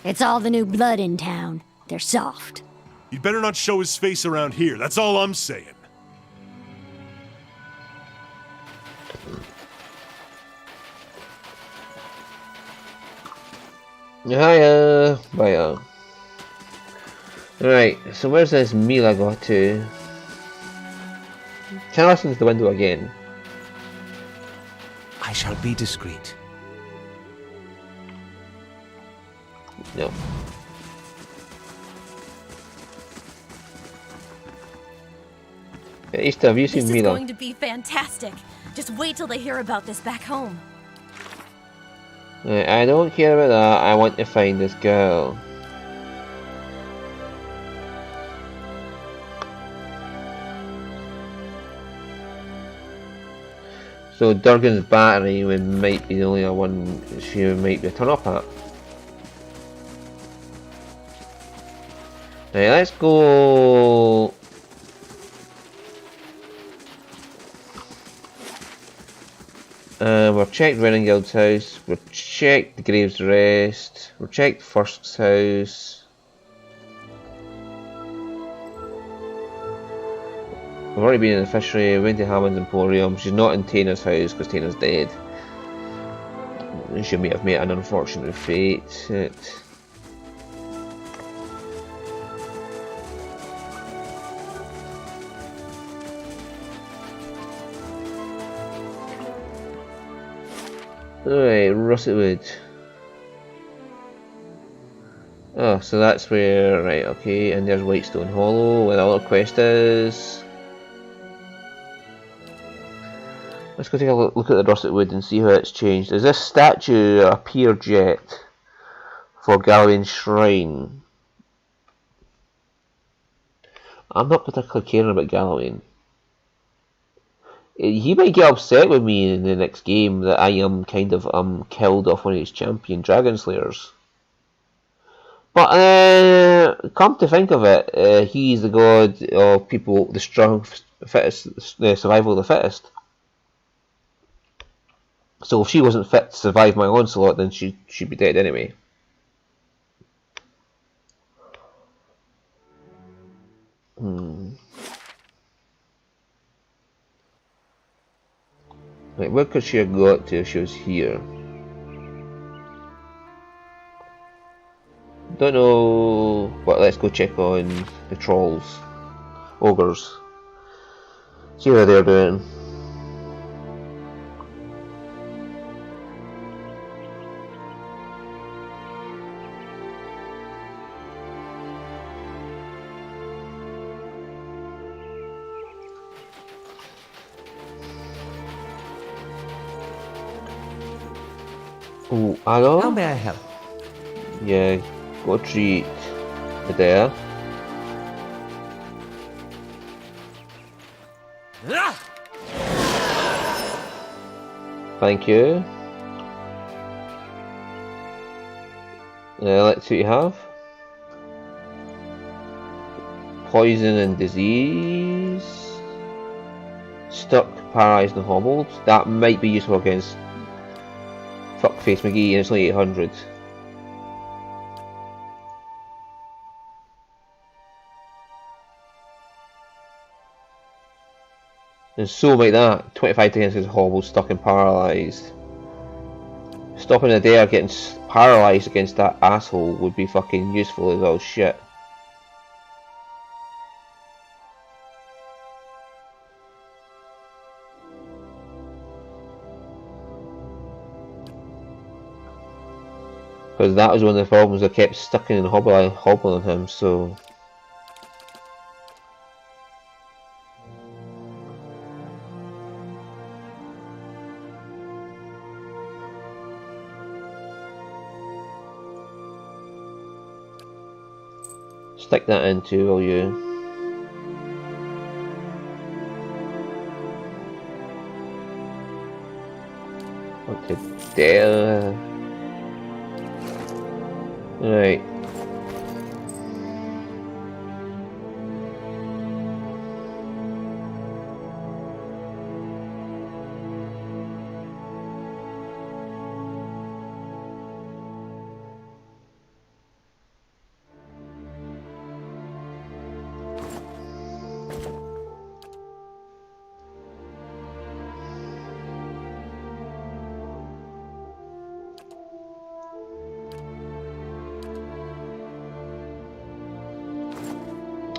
It's all the new blood in town. They're soft. He'd better not show his face around here, that's all I'm saying. Hiya! Right. Right, so where's this meal I got to? Can I listen to the window again? I shall be discreet. No. Easter, have you seen This is Mila? going to be fantastic. Just wait till they hear about this back home. Right, I don't care about that. I want to find this girl. So Durgan's battery might be the only one she might be a turn up at. Right, let's go. We've checked Reningild's house, we've checked the Graves Rest, we've checked First's house. We've already been in the fishery, went to Hammond's Emporium. She's not in Tana's house because Tana's dead. She may have met an unfortunate fate. Alright, Russetwood. Oh, so that's where, right, okay, and there's Whitestone Hollow, where the other quest is. Let's go take a look at the Russetwood and see how it's changed. Is this statue appeared yet for Gallowayne Shrine? I'm not particularly caring about Gallowayne. He might get upset with me in the next game that I am kind of killed off one of his champion Dragon Slayers. But come to think of it, he's the god of people, the strong, fittest, the survival of the fittest. So if she wasn't fit to survive my onslaught, then she'd be dead anyway. Right, where could she have got to if she was here? Don't know, but let's go check on the trolls, ogres. See what they're doing. Oh, hello? How may I help? Yeah, go treat there. Thank you. Let's see what you have. Poison and disease. Stuck, paralysed and hobbled. That might be useful against Fuckface McGee, and it's only 800. And so like that, 25 against his hobble, stuck and paralysed. Stopping Adair getting paralysed against that asshole would be fucking useful as all shit. Because that was one of the problems, I kept stuck in and hobbling him, so... Stick that into, will you? What to dare? Right.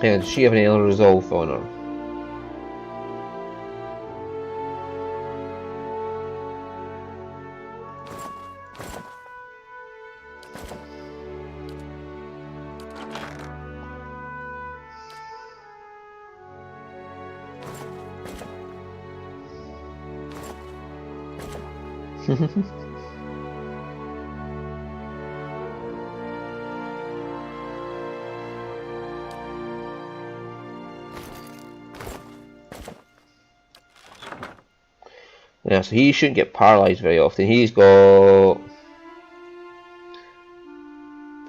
And does she have any other resolve on her? Yeah, so he shouldn't get paralyzed very often. He's got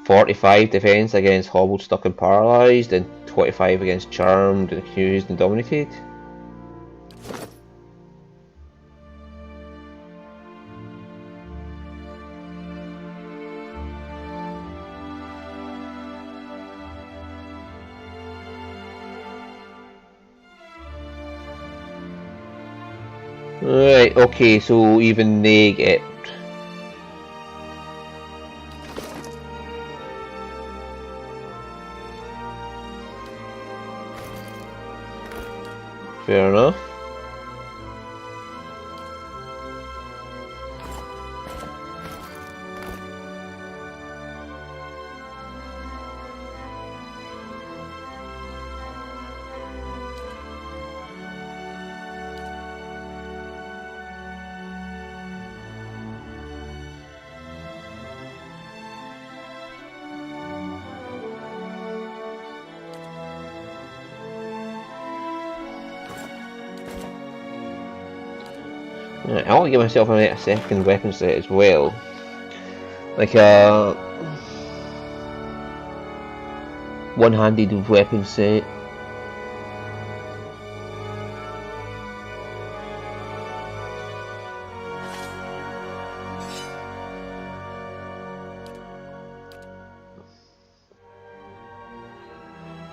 45 defense against hobbled, stuck, and paralyzed, and 25 against charmed, and accused, and dominated. Right, okay, so even they get... Fair enough. Right, I want to give myself a second weapon set as well. Like a one-handed weapon set.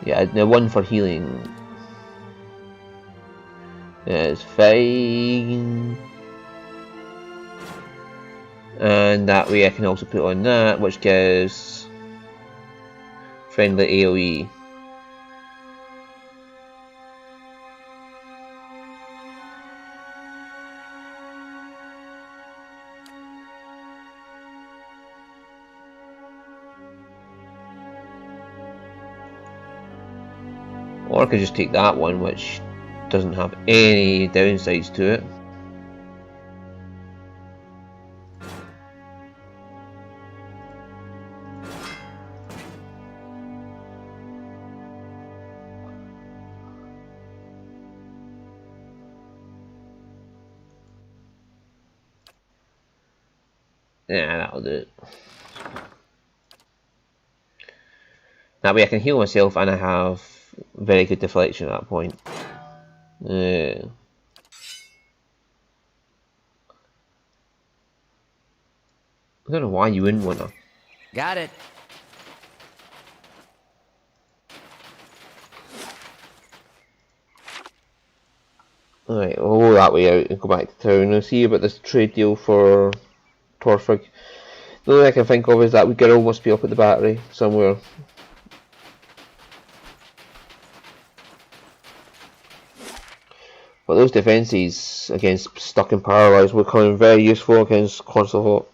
Yeah, the one for healing. Yeah, it's fine. And that way I can also put on that, which gives friendly AoE. Or I could just take that one, which doesn't have any downsides to it. Yeah, that'll do it. That way I can heal myself and I have very good deflection at that point. I don't know why you wouldn't want to. Got it. Alright, we'll go that way out and go back to town and see about this trade deal for Torfig. The only thing I can think of is that we could almost be up at the battery somewhere. But those defences against stuck and paralysed were coming very useful against Consulhot.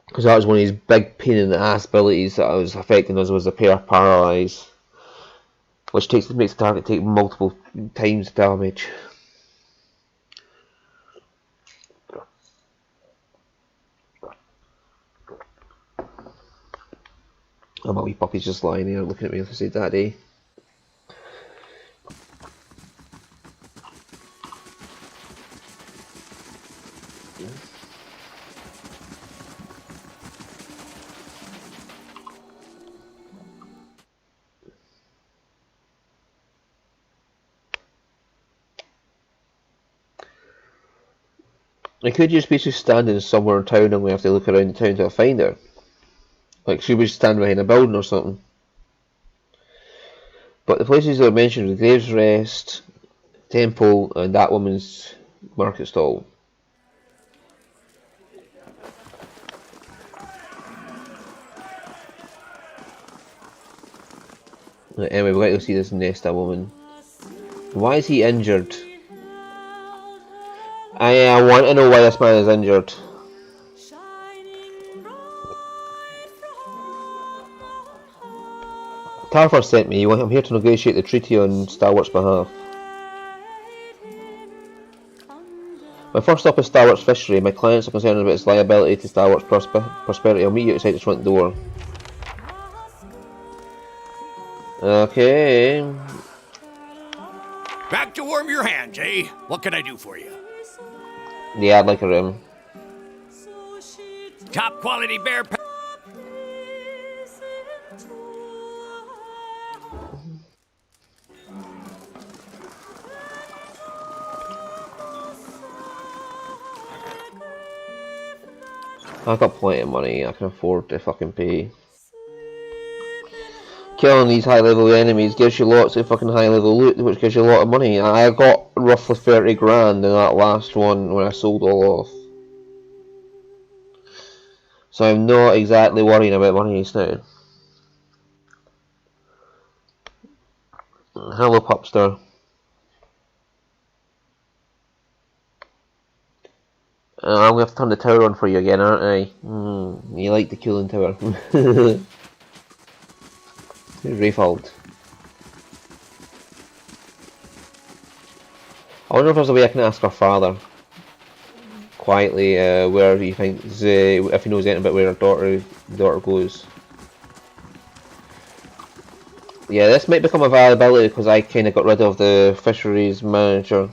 Because that was one of his big pain in the ass abilities that was affecting us, was the pair paralyze, which makes the target take multiple times damage. Oh, my wee puppy's just lying there looking at me and say, "Daddy." I could just be just standing somewhere in town and we have to look around the town to find her. Like she would stand behind a building or something. But the places that I mentioned were Graves Rest, Temple, and that woman's market stall. Anyway, we're going to go see this Nesta woman. Why is he injured? I want to know why this man is injured. Tarford sent me. I'm here to negotiate the treaty on Stalwart's behalf. My first stop is Stalwart's fishery. My clients are concerned about its liability to Stalwart's prosperity. I'll meet you outside the front door. Okay. Back to warm your hands, eh? What can I do for you? Yeah, I'd like a room. Top quality bear. I've got plenty of money. I can afford to fucking pay. Killing these high level enemies gives you lots of fucking high level loot, which gives you a lot of money. I got roughly 30 grand in that last one when I sold all off. So I'm not exactly worrying about money just now. Hello, Pupster. I'm going to have to turn the tower on for you again, aren't I? You like the cooling tower. Refilled. I wonder if there's a way I can ask her father quietly where he thinks, if he knows anything about where her daughter goes. Yeah, this might become a viability because I kind of got rid of the fisheries manager.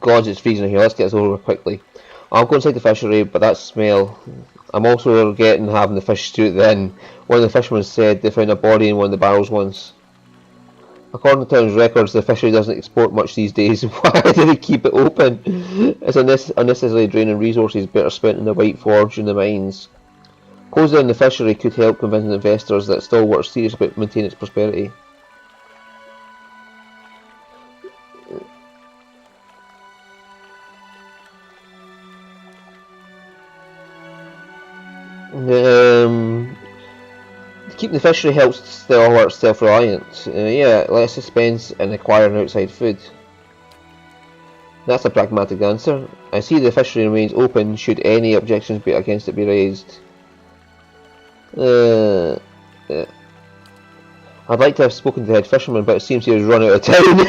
God, it's freezing here. Let's get this over quickly. I'll go inside the fishery, but that smell. I'm also having the fish stew then. One of the fishermen said they found a body in one of the barrels once. According to town's records, the fishery doesn't export much these days. Why do they keep it open? It's unnecessarily draining resources better spent in the White Forge and the mines. Closing down the fishery could help convince investors that Stalwart's serious about maintaining its prosperity. Keeping the fishery helps Stalwart's self-reliance. Yeah, less suspense and acquiring outside food. That's a pragmatic answer. I see the fishery remains open should any objections against it be raised. I'd like to have spoken to the head fisherman, but it seems he has run out of town.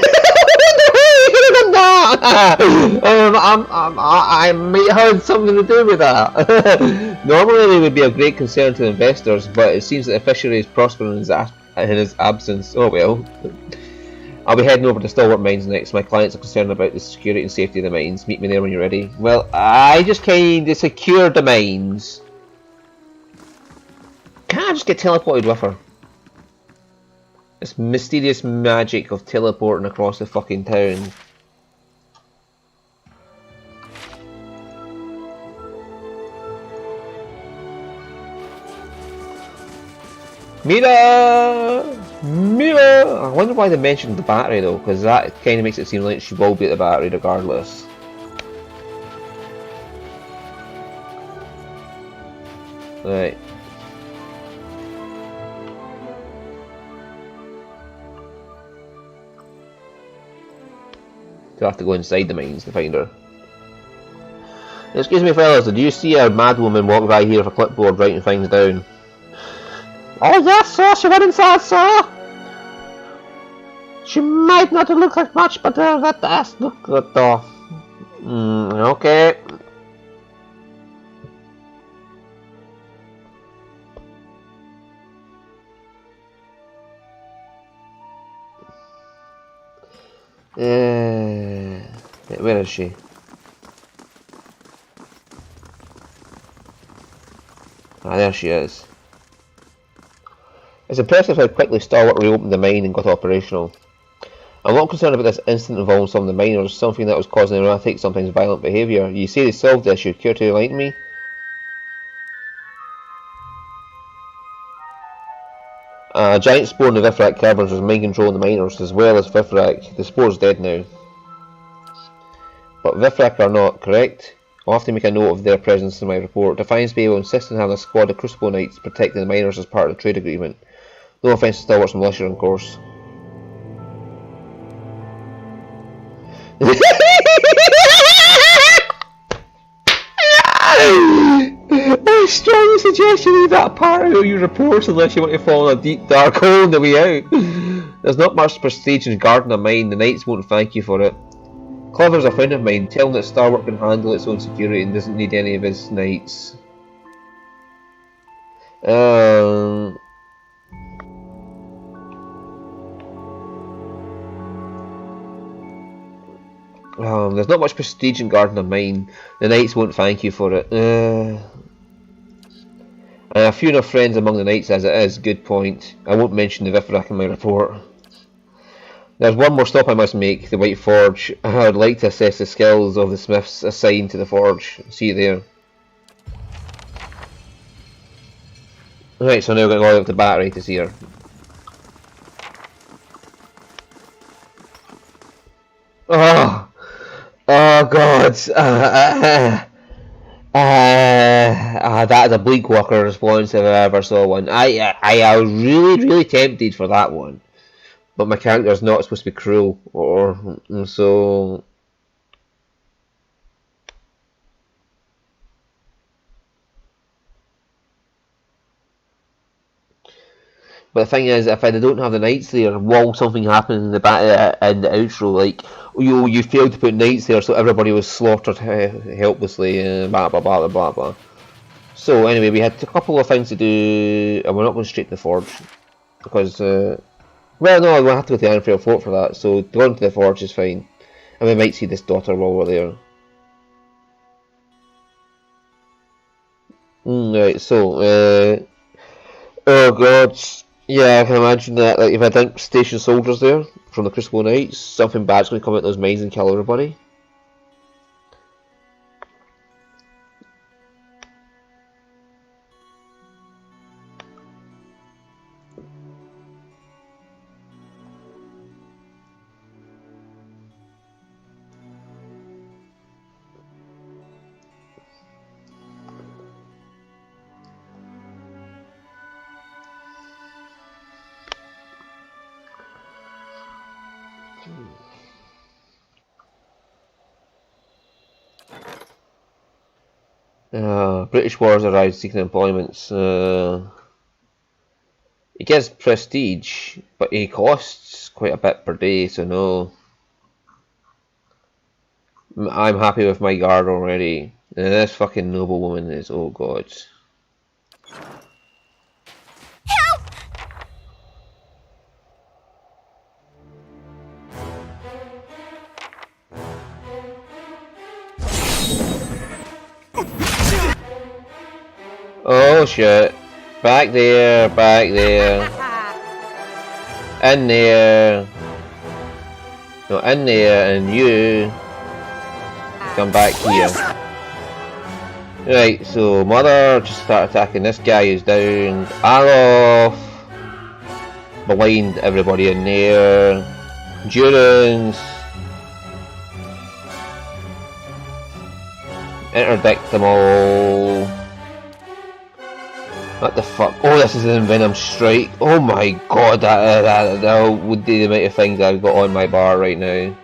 I may have something to do with that. Normally they would be of great concern to investors, but it seems that the fishery is prospering in his absence. Oh well. I'll be heading over to Stalwart Mines next. My clients are concerned about the security and safety of the mines. Meet me there when you're ready. Well, I just kinda secured the mines. Can't I just get teleported with her? This mysterious magic of teleporting across the fucking town. Mira! Mira! I wonder why they mentioned the battery though, because that kind of makes it seem like she will be at the battery regardless. Right. Do I have to go inside the mines to find her? Excuse me fellas, did you see a mad woman walk by here with a clipboard writing things down? Oh yes sir, she went inside sir! She might not look like much, but that does look good though. Okay. Where is she? Ah, there she is. It's impressive how quickly Stalwart reopened the mine and got operational. I'm not concerned about this incident involving some of the miners, something that was causing erratic, sometimes violent behaviour. You say they solved the issue, care to enlighten me? A giant spore in the Vifrak caverns was mind controlling the miners, as well as Vifrak. The spore's dead now. But Vifrak are not, correct? I'll have to make a note of their presence in my report. Defiance Bay will insist on having a squad of Crucible Knights protecting the miners as part of the trade agreement. No offence to Stalwart's militia, of course. I strongly suggest you leave that part out of your reports unless you want to fall in a deep dark hole on the way out. There's not much prestige in guarding a mine, the Knights won't thank you for it. Clever's a friend of mine, tell him that Starwark can handle its own security and doesn't need any of his Knights. There's not much prestige in guarding a mine. The Knights won't thank you for it. I have few enough friends among the Knights as it is. Good point. I won't mention the Vifrak in my report. There's one more stop I must make, the White Forge. I would like to assess the skills of the smiths assigned to the forge. See you there. Right, so now we're going to go up to Battery to see her. Oh! Oh god! That is a bleak walker response if I ever saw one. I was really tempted for that one. But my character is not supposed to be cruel, or so. But the thing is, if I don't have the Knights there, will something happen in the outro? Like, you failed to put Knights there, so everybody was slaughtered helplessly. Blah blah blah blah blah. So anyway, we had a couple of things to do, and we're not going straight to the forge because. Well, no, we'll have to go to the Ironfell Fort for that, so going to the forge is fine. And we might see this daughter while we're there. Right, so, oh god, yeah, I can imagine that, like, if I didn't station soldiers there, from the Crucible Knights, something bad's going to come out of those mines and kill everybody. British wars arrived seeking employments. He gets prestige, but he costs quite a bit per day, so no. I'm happy with my guard already. This fucking noblewoman is, oh god. Oh shit. Back there, back there. In there. No, in there, and you come back here. Right, so Mother just start attacking this guy who's down. Alof blind everybody in there. Durance. Interdict them all. What the fuck? Oh, this is an Envenom Strike. Oh my god, that would be the amount of things I've got on my bar right now.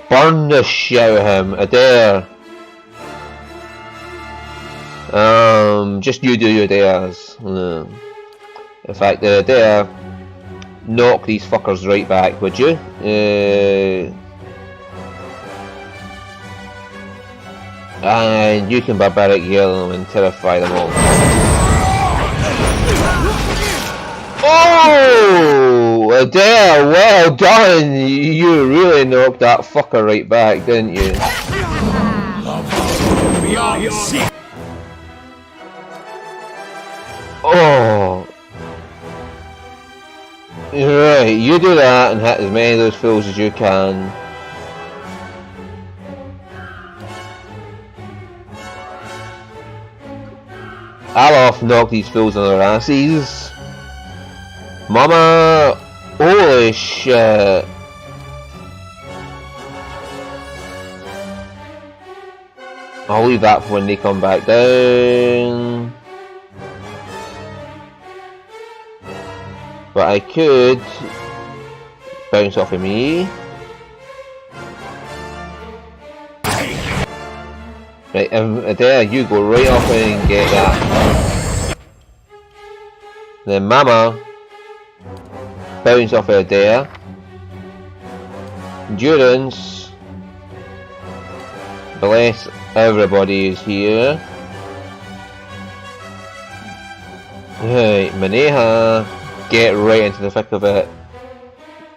Burn the shit out of him, Adair. Just you do your Adairs. In fact, Adair, knock these fuckers right back, would you? And you can barbaric yell them and terrify them all. Oh! Adair, well done! You really knocked that fucker right back, didn't you? Oh! Right, you do that and hit as many of those fools as you can. Alof knock these fools on their asses. Mama! Holy shit! I'll leave that for when they come back down. But I could bounce off of me. Right, Adele, you go right off and get that. Then Mama, bounce off of Adele. Endurance, bless everybody is here. Right, Maneha, get right into the thick of it.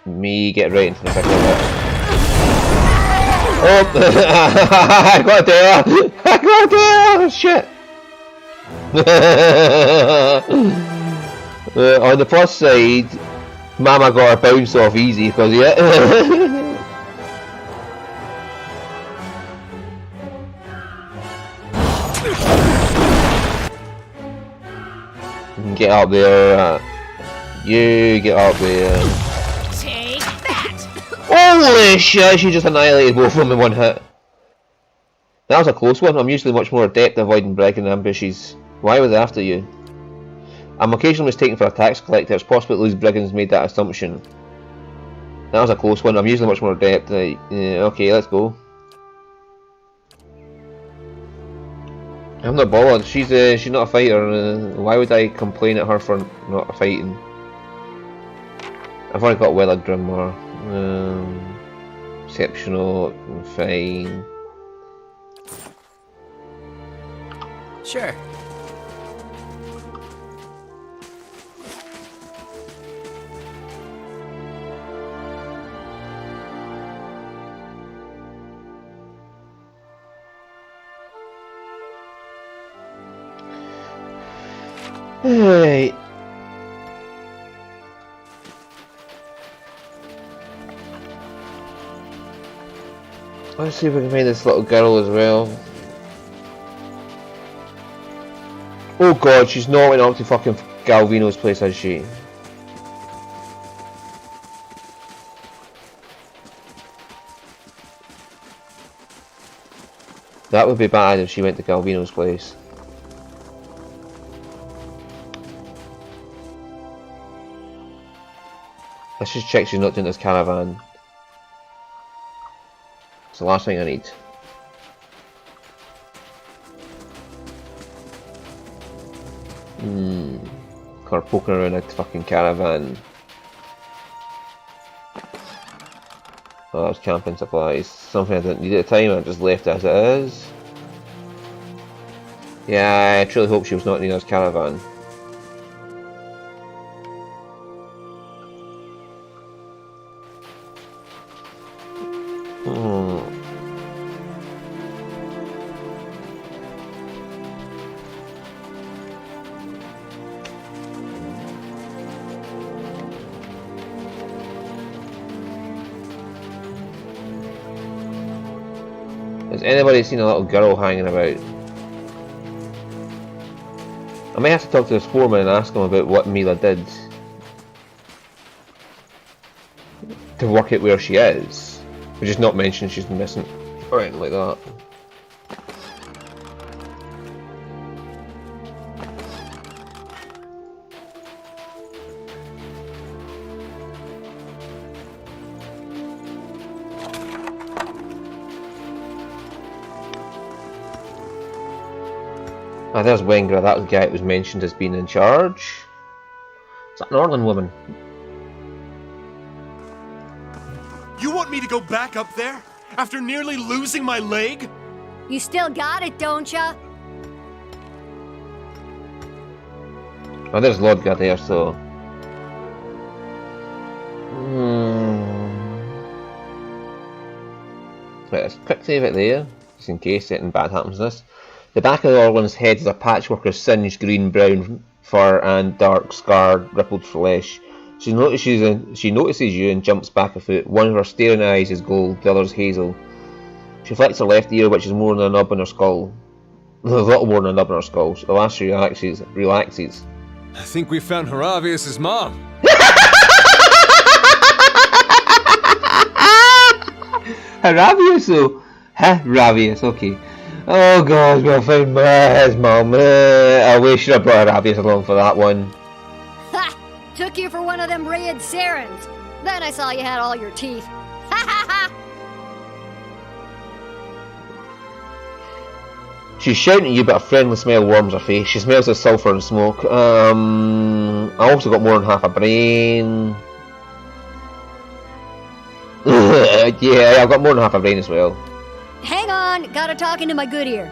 Me, get right into the thick of it. Oh, I got there! I got there! Shit! On the plus side, Mama got her bounce off easy because yeah. Get up there. You get up there. Take that! Holy shit, she just annihilated both of them in one hit. That was a close one. I'm usually much more adept at avoiding breaking ambushes. Why were they after you? I'm occasionally mistaken for a tax collector. It's possible that Louis Briggins made that assumption. That was a close one. I'm usually much more adept. Okay, let's go. I'm not bothered. She's not a fighter. Why would I complain at her for not fighting? I've already got Weathered Grimmer. Exceptional, fine. Sure. Hey. Let's see if we can find this little girl as well. Oh god, she's not went up to fucking Galvino's place, has she? That would be bad if she went to Galvino's place. Let's just check she's not doing this caravan. It's the last thing I need. Her poking around a fucking caravan. Oh, that was camping supplies. Something I didn't need at the time, I just left it as it is. Yeah, I truly hope she was not in Nina's caravan. Has anybody seen a little girl hanging about? I may have to talk to this foreman and ask him about what Mila did to work out where she is. But just not mention she's missing or anything like that. Ah, there's Wenger, that was the guy that was mentioned as being in charge. Is that an Orlan woman? You want me to go back up there? After nearly losing my leg? You still got it, don't ya? Oh, there's Lodga there, so... Right, let's quick save it there, just in case anything bad happens to this. The back of Orlan's head is a patchwork of singed green-brown fur and dark, scarred, rippled flesh. She notices you and jumps back a foot. One of her staring eyes is gold, the other's hazel. She flicks her left ear, which is more than a knob on her skull. A little more than a knob on her skull. So the last she relaxes. I think we found Haravius' mom. Haravius, though? Haravius, okay. Oh god, we'll find his mum. We should have brought Arabius along for that one. Ha! Took you for one of them red Sarens. Then I saw you had all your teeth. Ha ha ha! She's shouting at you, but a friendly smell warms her face. She smells of sulphur and smoke. I also got more than half a brain. Yeah, I've got more than half a brain as well. Hang on, gotta talk into my good ear.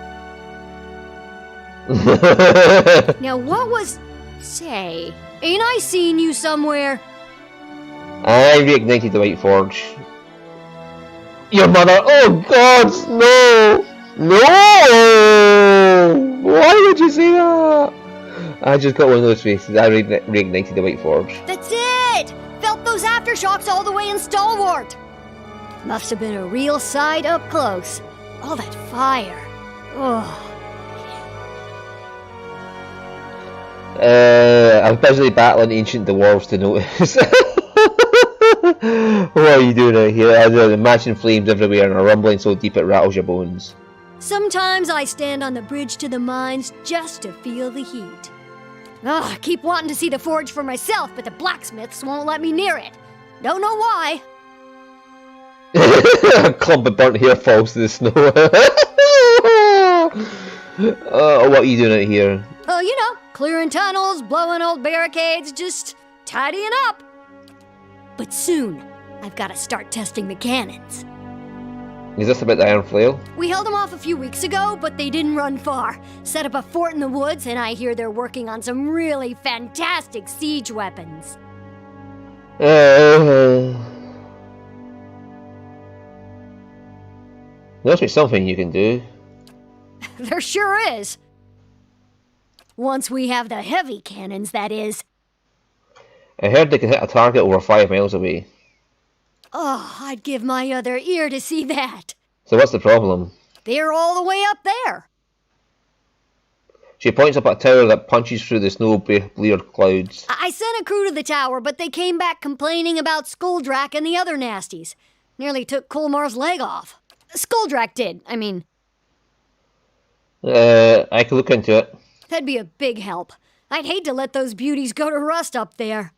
Now what was... Say, ain't I seen you somewhere? I reignited the White Forge. Your mother! Oh God, no! No! Why would you say that? I just got one of those faces. I reignited the White Forge. That's it! Felt those aftershocks all the way in Stalwart. Must have been a real sight up close. All that fire. Oh. I'm busily battling ancient dwarves to notice. What are you doing out here? There's matching flames everywhere and a rumbling so deep it rattles your bones. Sometimes I stand on the bridge to the mines just to feel the heat. I keep wanting to see the forge for myself, but the blacksmiths won't let me near it. Don't know why. A clump of burnt hair falls to the snow. What are you doing out here? Oh, you know, clearing tunnels, blowing old barricades, just tidying up. But soon, I've got to start testing the cannons. Is this about the iron flail? We held them off a few weeks ago, but they didn't run far. Set up a fort in the woods, and I hear they're working on some really fantastic siege weapons. Must be something you can do. There sure is. Once we have the heavy cannons, that is. I heard they can hit a target over 5 miles away. Oh, I'd give my other ear to see that. So what's the problem? They're all the way up there. She points up at a tower that punches through the snow-bleared clouds. I sent a crew to the tower, but they came back complaining about Skuldrak and the other nasties. Nearly took Colmar's leg off. Skuldrak did, I mean. I could look into it. That'd be a big help. I'd hate to let those beauties go to rust up there.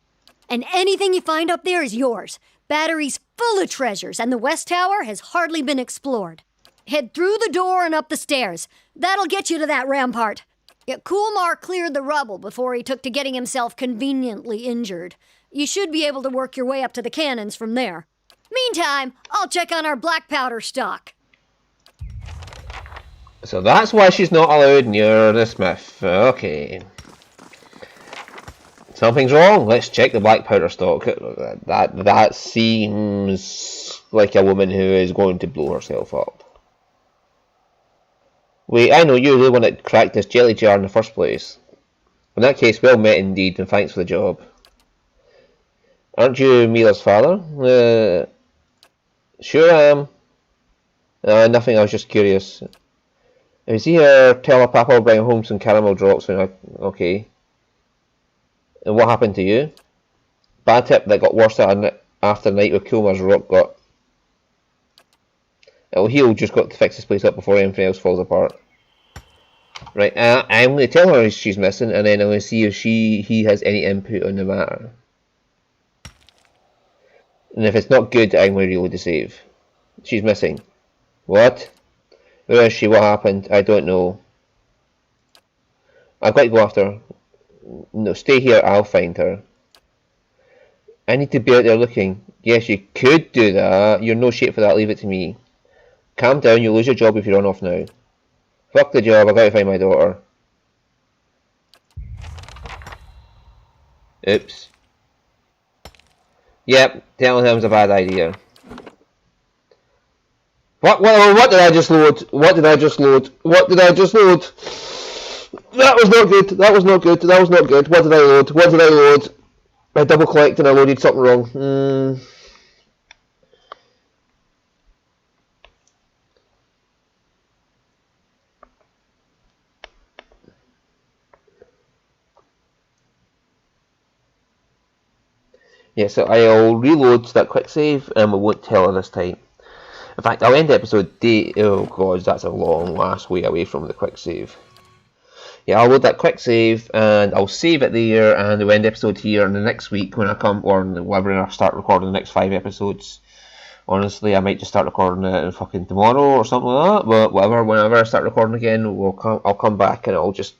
And anything you find up there is yours. Battery's full of treasures, and the West Tower has hardly been explored. Head through the door and up the stairs. That'll get you to that rampart. Yeah, Coolmar cleared the rubble before he took to getting himself conveniently injured. You should be able to work your way up to the cannons from there. Meantime, I'll check on our black powder stock. So that's why she's not allowed near the smith. Okay. Something's wrong. Let's check the black powder stock. That seems like a woman who is going to blow herself up. Wait, I know you're the one that cracked this jelly jar in the first place. In that case, well met indeed, and thanks for the job. Aren't you Mila's father? Sure I am. Nothing, I was just curious. Is he here? Tell Papa will bring home some caramel drops when okay. And what happened to you? Bad tip that got worse after the night with Kulmar's rock got. It'll heal, just got to fix this place up before anything else falls apart. Right, I'm going to tell her she's missing, and then I'm going to see if he has any input on the matter. And if it's not good, I'm going to reload the save. She's missing. What? Where is she? What happened? I don't know. I've got to go after her. No, stay here, I'll find her. I need to be out there looking. Yes, you could do that. You're no shape for that, leave it to me. Calm down, you'll lose your job if you run off now. Fuck the job, I've got to find my daughter. Oops. Yep, telling him's a bad idea. What did I just load? What did I just load? What did I just load? That was not good, that was not good, that was not good. What did I load? What did I load? I double clicked and I loaded something wrong. Yeah, so I'll reload that quick save and we won't tell her this time. In fact, I'll end episode day. Oh god, that's a long last way away from the quick save. Yeah, I'll load that quick save and I'll save it there, and we'll end episode here. And the next week when I come, or whenever I start recording the next 5 episodes, honestly, I might just start recording it fucking tomorrow or something like that. But whatever, whenever I start recording again, I'll come back and I'll just